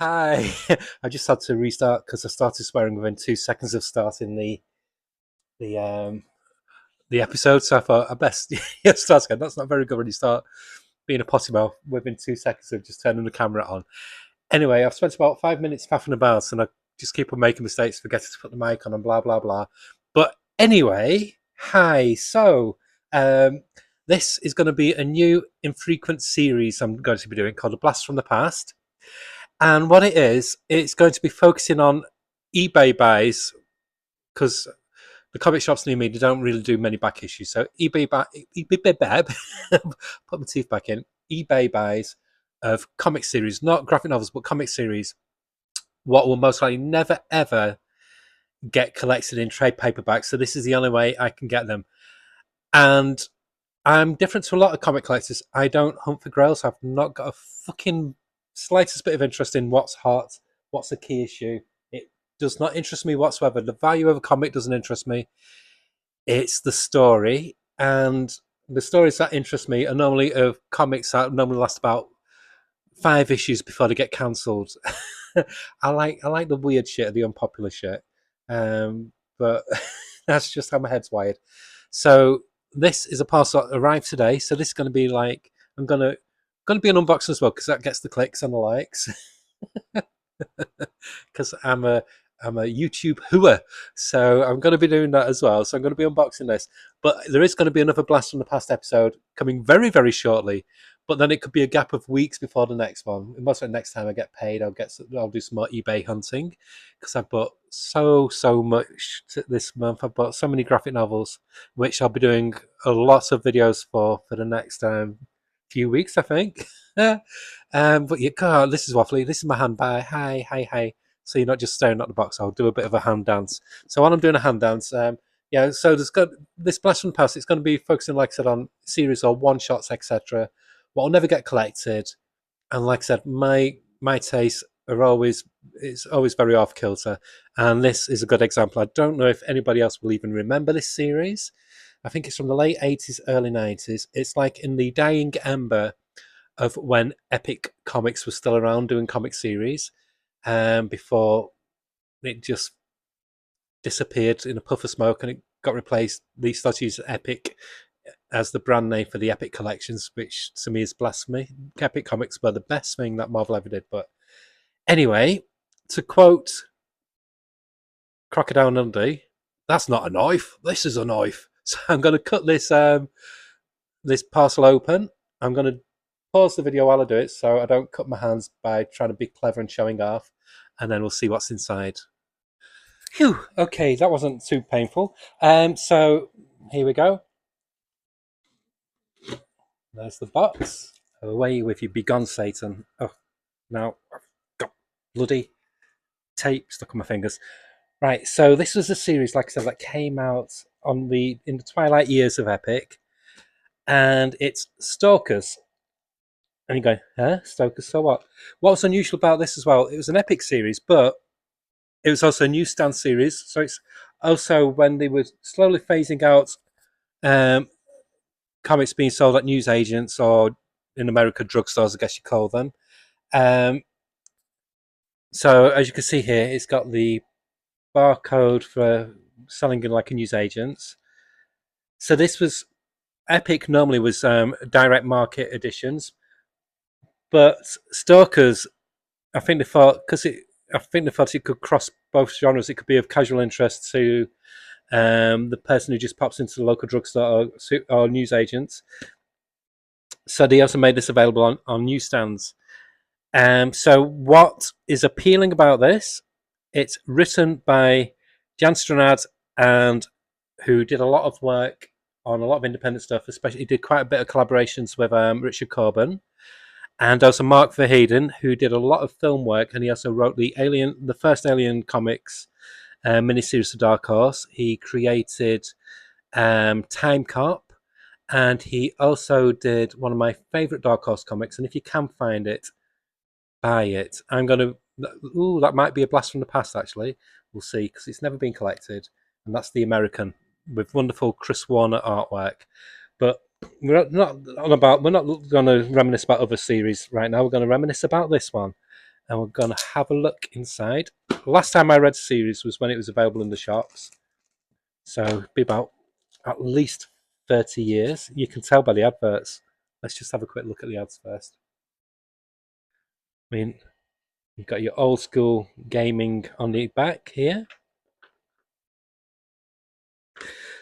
Hi. I just had to restart because I started swearing within 2 seconds of starting the um the episode. So I thought I best start again. That's not very good when you start being a potty mouth within 2 seconds of just turning the camera on. Anyway, I've spent about 5 minutes faffing about, and I just keep on making mistakes, forgetting to put the mic on, and blah blah blah. But anyway, hi. So this is going to be a new infrequent series I'm going to be doing called A Blast from the Past. And what it is, it's going to be focusing on eBay buys because the comic shops near me, they don't really do many back issues. So put my teeth back in, eBay buys of comic series, not graphic novels, but comic series, what will most likely never ever get collected in trade paperbacks. So this is the only way I can get them. And I'm different to a lot of comic collectors. I don't hunt for grails. I've not got a fucking slightest bit of interest in what's hot, what's the key issue. It does not interest me whatsoever. The value of a comic doesn't interest me. It's the story, and the stories that interest me are normally of comics that normally last about 5 issues before they get cancelled. I like the weird shit, the unpopular shit, but that's just how my head's wired. So this is a parcel that arrived today. So this is going to be like I'm gonna be an unboxing as well because that gets the clicks and the likes. Because I'm a YouTube hooer, so I'm going to be doing that as well. So I'm going to be unboxing this, but there is going to be another Blast from the Past episode coming very very shortly. But then it could be a gap of weeks before the next one. Most of the next time I get paid, I'll do some more eBay hunting because I've bought so much this month. I've bought so many graphic novels, which I'll be doing a lot of videos for the next few weeks, I think. But yeah, God, this is waffly. This is my hand by. Hi. So you're not just staring at the box. I'll do a bit of a hand dance. So while I'm doing a hand dance, yeah. So there's got this Blast from the Past. It's going to be focusing, like I said, on series or one shots, etc. What will never get collected, and like I said, my tastes are always very off kilter, and this is a good example. I don't know if anybody else will even remember this series. I think it's from the late 80s, early 90s. It's like in the dying ember of when Epic Comics was still around doing comic series, before it just disappeared in a puff of smoke and it got replaced. They started to use Epic as the brand name for the Epic collections, which to me is blasphemy. Epic Comics were the best thing that Marvel ever did. But anyway, to quote Crocodile Dundee, that's not a knife. This is a knife. So I'm going to cut this this parcel open. I'm going to pause the video while I do it so I don't cut my hands by trying to be clever and showing off. And then we'll see what's inside. Phew. Okay, that wasn't too painful. So here we go. There's the box. Away with you, begone, Satan. Oh, now I've got bloody tape stuck on my fingers. Right, so this was a series, like I said, that came out in the twilight years of Epic, and it's Stalkers. And you go, huh? Stalkers, so what? What was unusual about this as well, it was an Epic series, but it was also a newsstand series, so it's also when they were slowly phasing out comics being sold at newsagents or in America drugstores, I guess you call them. So as you can see here, it's got the barcode for selling in like a newsagents. So this was Epic normally was direct market editions, but Stalkers, I think they thought it could cross both genres. It could be of casual interest to the person who just pops into the local drugstore or newsagents. So they also made this available on newsstands. So what is appealing about this? It's written by Jan Stranad, and who did a lot of work on a lot of independent stuff. Especially, he did quite a bit of collaborations with Richard Corbin, and also Mark Verheiden, who did a lot of film work, and he also wrote the first Alien comics miniseries for Dark Horse. He created Time Cop, and he also did one of my favorite Dark Horse comics. And if you can find it, buy it. That might be a blast from the past, actually. We'll see, because it's never been collected. And that's the American with wonderful Chris Warner artwork. But we're not going to reminisce about other series right now. We're going to reminisce about this one. and we're going to have a look inside. Last time I read the series was when it was available in the shops, so it'd be about at least 30 years. You can tell by the adverts. Let's just have a quick look at the ads first. I mean, you've got your old school gaming on the back here.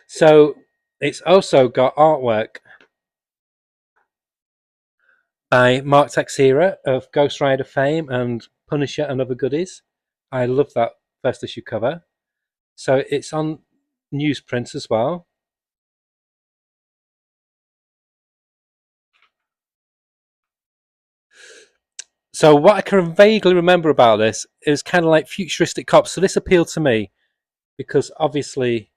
So it's also got artwork by Mark Texeira of Ghost Rider fame and Punisher and other goodies. I love that first issue cover. So it's on newsprint as well. So what I can vaguely remember about this is kind of like futuristic cops. So this appealed to me because obviously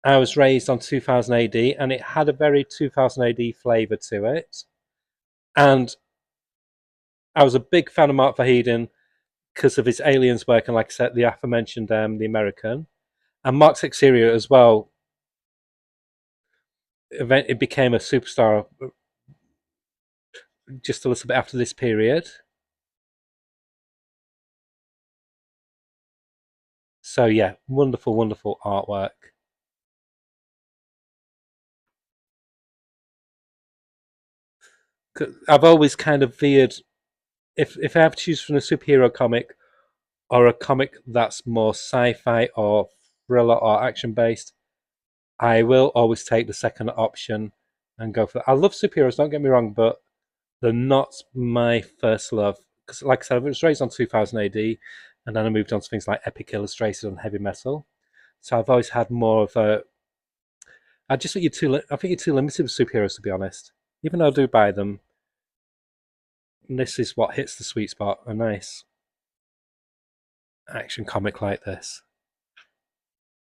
I was raised on 2000 AD and it had a very 2000 AD flavour to it. And I was a big fan of Mark Verheiden because of his Aliens work and, like I said, the aforementioned The American. And Mark Texeira as well, it became a superstar just a little bit after this period. So yeah, wonderful, wonderful artwork. I've always kind of veered, if I have to choose from a superhero comic or a comic that's more sci-fi or thriller or action based, I will always take the second option and go for that. I love superheroes, don't get me wrong, but they're not my first love. Because, like I said, I was raised on 2000 AD, and then I moved on to things like Epic Illustrated and Heavy Metal. So I've always had more of a. I just think you're too. I think you're too limited with superheroes, to be honest. Even though I do buy them, this is what hits the sweet spot. A nice action comic like this.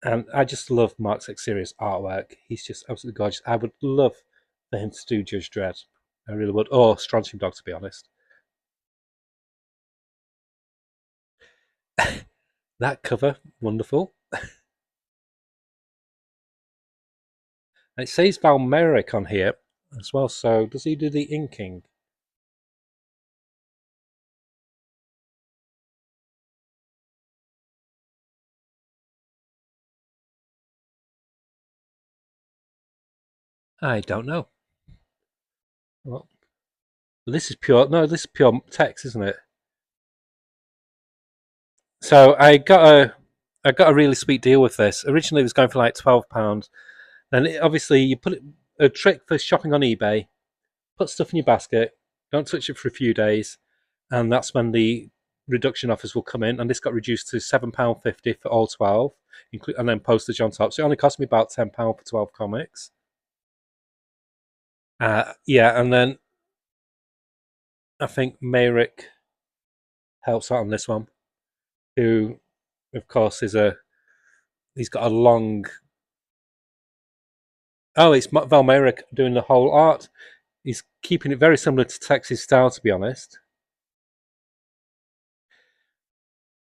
And I just love Mark Texeira's artwork. He's just absolutely gorgeous. I would love for him to do Judge Dredd. I really would. Or Strontium Dog, to be honest. That cover, wonderful. It says Val Merrick on here as well, so does he do the inking? I don't know. Well, this is pure. No, this is pure text, isn't it? So I got a really sweet deal with this. Originally, it was going for like £12. Then obviously you put it, a trick for shopping on eBay. Put stuff in your basket. Don't touch it for a few days, and that's when the reduction offers will come in. And this got reduced to £7.50 for all 12, and then postage on top. So it only cost me about £10 for 12 comics. Yeah, and then I think Mayrick helps out on this one, who, of course, he's got a long. Oh, it's Val Mayrick doing the whole art. He's keeping it very similar to Tex's style, to be honest.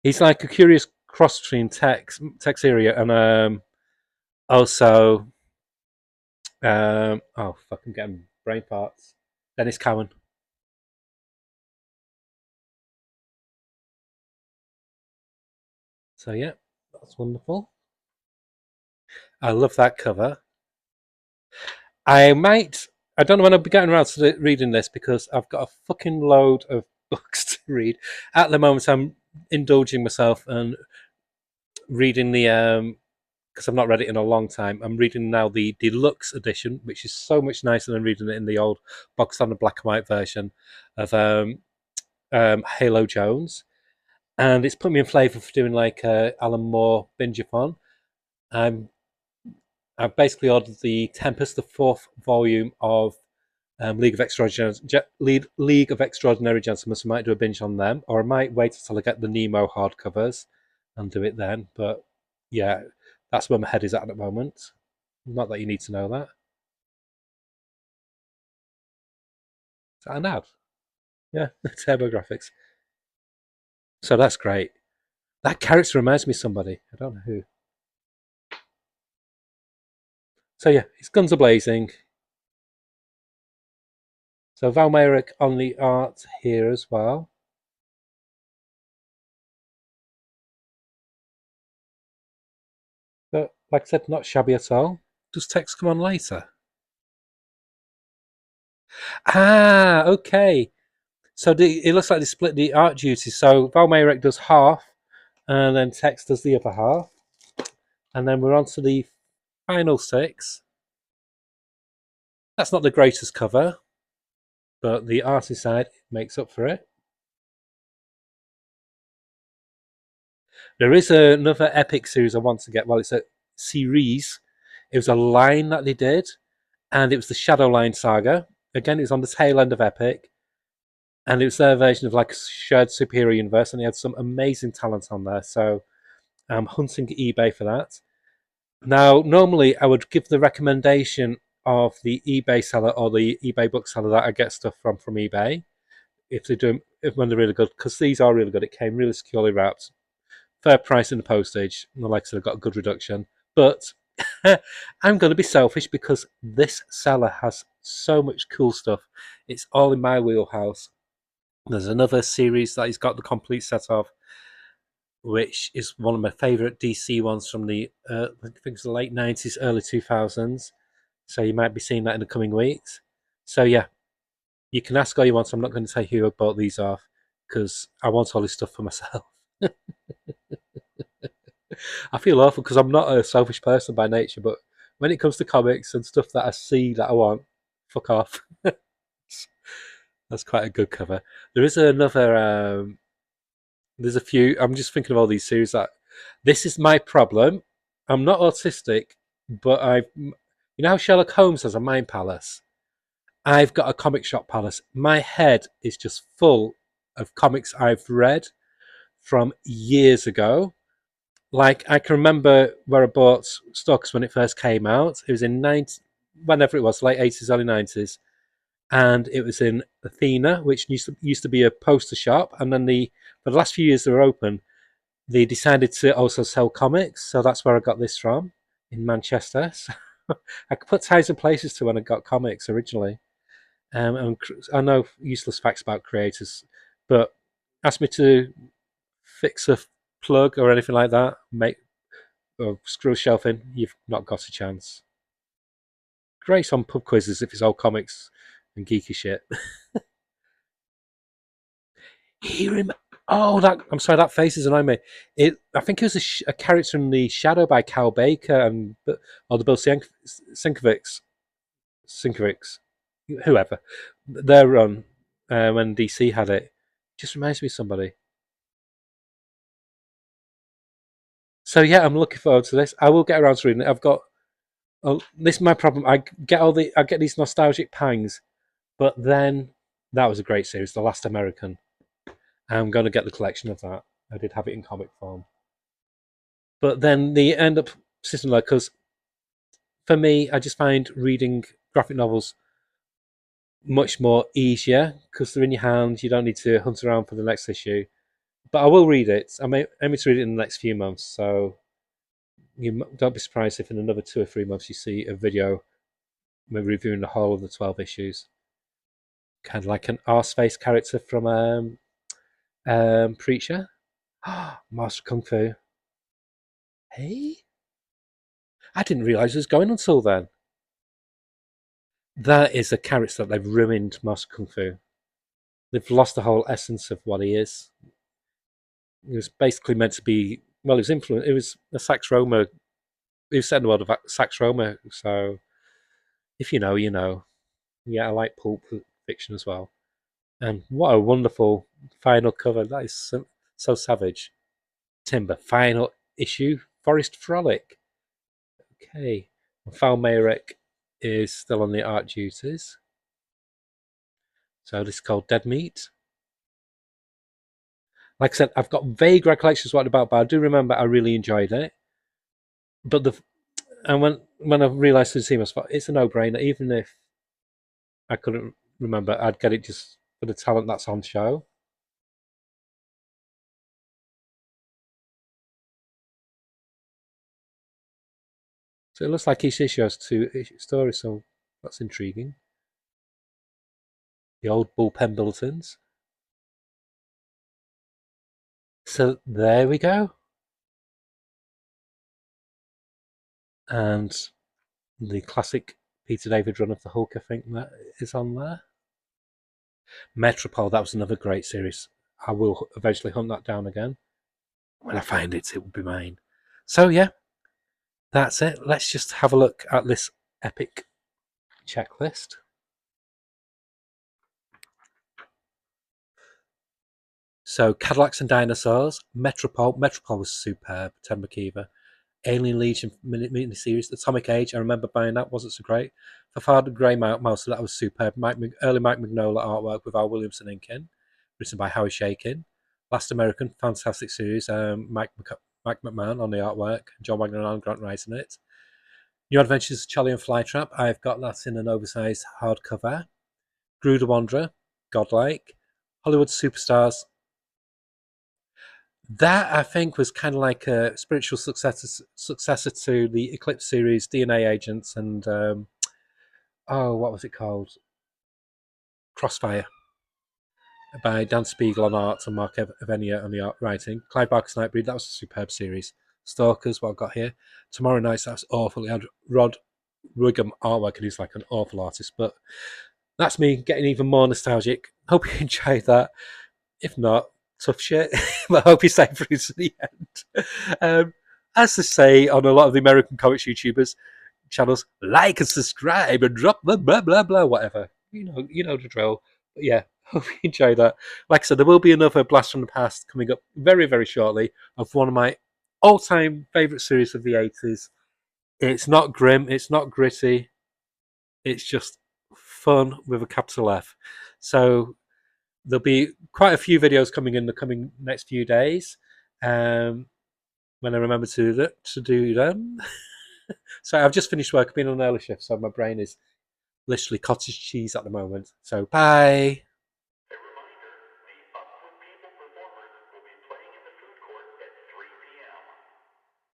He's like a curious cross between Tex area and also oh fucking getting brain parts. Dennis Cowan. So yeah, that's wonderful. I love that cover. I might. I don't know when I'll be getting around to reading this because I've got a fucking load of books to read. At the moment, I'm indulging myself and reading the because I've not read it in a long time. I'm reading now the deluxe edition, which is so much nicer than reading it in the old box on the black and white version of Halo Jones. And it's put me in flavour for doing like Alan Moore binge-a-thon. I'm I've basically ordered the Tempest, the fourth volume of League of Extraordinary Gentlemen. So I might do a binge on them, or I might wait until I get the Nemo hardcovers and do it then. But yeah, that's where my head is at the moment. Not that you need to know that. Is that an ad? Yeah, Turbo Graphics. So that's great. That character reminds me of somebody. I don't know who. So yeah, his guns are blazing. So Val Mayrick on the art here as well. Like I said, not shabby at all. Does text come on later? Ah, okay. So it looks like they split the art duties. So Val Mayrek does half, and then Tex does the other half. And then we're on to the final six. That's not the greatest cover, but the arty side makes up for it. There is another epic series I want to get. Well, it's a series. It was a line that they did, and it was the Shadowline Saga. Again, it was on the tail end of Epic, and it was their version of like a shared superior universe, and they had some amazing talent on there. So I'm hunting eBay for that. Now, normally I would give the recommendation of the eBay seller or the eBay bookseller that I get stuff from eBay if they do when they're really good, because these are really good. It came really securely wrapped, fair price in the postage, and like I said, I got a good reduction. But I'm going to be selfish because this seller has so much cool stuff. It's all in my wheelhouse. There's another series that he's got the complete set of, which is one of my favourite DC ones from the I think it's the late 90s, early 2000s. So you might be seeing that in the coming weeks. So yeah, you can ask all you want. So I'm not going to say who I bought these off because I want all this stuff for myself. I feel awful because I'm not a selfish person by nature, but when it comes to comics and stuff that I see that I want, fuck off. That's quite a good cover. There is another. There's a few. I'm just thinking of all these series that. This is my problem. I'm not autistic, but you know how Sherlock Holmes has a mind palace. I've got a comic shop palace. My head is just full of comics I've read from years ago. Like I can remember where I bought Stocks when it first came out. It was in whenever it was, late 80s, early 90s, and it was in Athena, which used to be a poster shop. And then for the last few years they were open, they decided to also sell comics. So that's where I got this from in Manchester. So I could put ties and places to when I got comics originally. And I know useless facts about creators, but ask me to fix a plug or anything like that, make or screw a shelf in, you've not got a chance. Great on pub quizzes if it's all comics and geeky shit. Hear him. Oh, that I'm sorry. That face is annoying me. I think it was a character in the Shadow by Cal Baker and or the Bill Sinkovics, whoever. Their run when DC had it just reminds me of somebody. So yeah, I'm looking forward to this. I will get around to reading it. I've got this is my problem. I get these nostalgic pangs, but then that was a great series, The Last American. I'm going to get the collection of that. I did have it in comic form, but then they end up sitting there because for me, I just find reading graphic novels much more easier because they're in your hand. You don't need to hunt around for the next issue. But I will read it. I'm aiming to read it in the next few months, so you don't be surprised if in another 2 or 3 months you see a video reviewing the whole of the 12 issues. Kind of like an arse-face character from Preacher. Master Kung Fu. Hey? I didn't realise it was going until then. That is a character that they've ruined, Master Kung Fu. They've lost the whole essence of what he is. He was basically meant to be, well, it was a Sax Roma. He was set in the world of Sax Roma, so if you know, you know. Yeah, I like pulp fiction as well. And what a wonderful final cover. That is so savage. Timber, final issue, Forest Frolic. Okay. Val Mayrek is still on the art duties. So this is called Dead Meat. Like I said, I've got vague recollections what about, but I do remember I really enjoyed it. But when I realised the team, I thought it's a no-brainer. Even if I couldn't remember, I'd get it just for the talent that's on show. So it looks like each issue has two stories, so that's intriguing. The old bullpen bulletins. So there we go. and the classic Peter David run of the Hulk, I think that is on there. Metropole, that was another great series. I will eventually hunt that down again. When I find it, it will be mine. So yeah, that's it. Let's just have a look at this epic checklist. So Cadillacs and Dinosaurs, Metropole. Metropole was superb. Ted McKeever. Alien Legion miniseries, Atomic Age. I remember buying that. Wasn't so great. For Father Grey Mouse, that was superb. Early Mike Mignola artwork with Al Williamson inking, written by Howie Shakin. Last American, fantastic series. Mike McMahon on the artwork. John Wagner and Grant writing it. New Adventures of Charlie and Flytrap. I've got that in an oversized hardcover. Gru the Wanderer, Godlike. Hollywood Superstars. That I think was kind of like a spiritual successor to the Eclipse series, DNA Agents, and what was it called? Crossfire, by Dan Spiegel on art and Mark Evanier on the art writing. Clive Barker's Nightbreed, that was a superb series. Stalkers, what I've got here. Tomorrow Nights, that was awful. It had Rod Wiggum artwork, and he's like an awful artist, but that's me getting even more nostalgic. Hope you enjoyed that. If not, tough shit. But I hope you stay through to the end. As they say on a lot of the American comics YouTubers channels, like and subscribe and drop the blah blah blah, whatever. You know the drill. But yeah, hope you enjoy that. Like I said, there will be another Blast from the Past coming up very, very shortly of one of my all-time favourite series of the 80s. It's not grim, it's not gritty, it's just fun with a capital F. So there'll be quite a few videos coming in the coming next few days when I remember to do them. So I've just finished work. I've been on an early shift, so my brain is literally cottage cheese at the moment. So bye.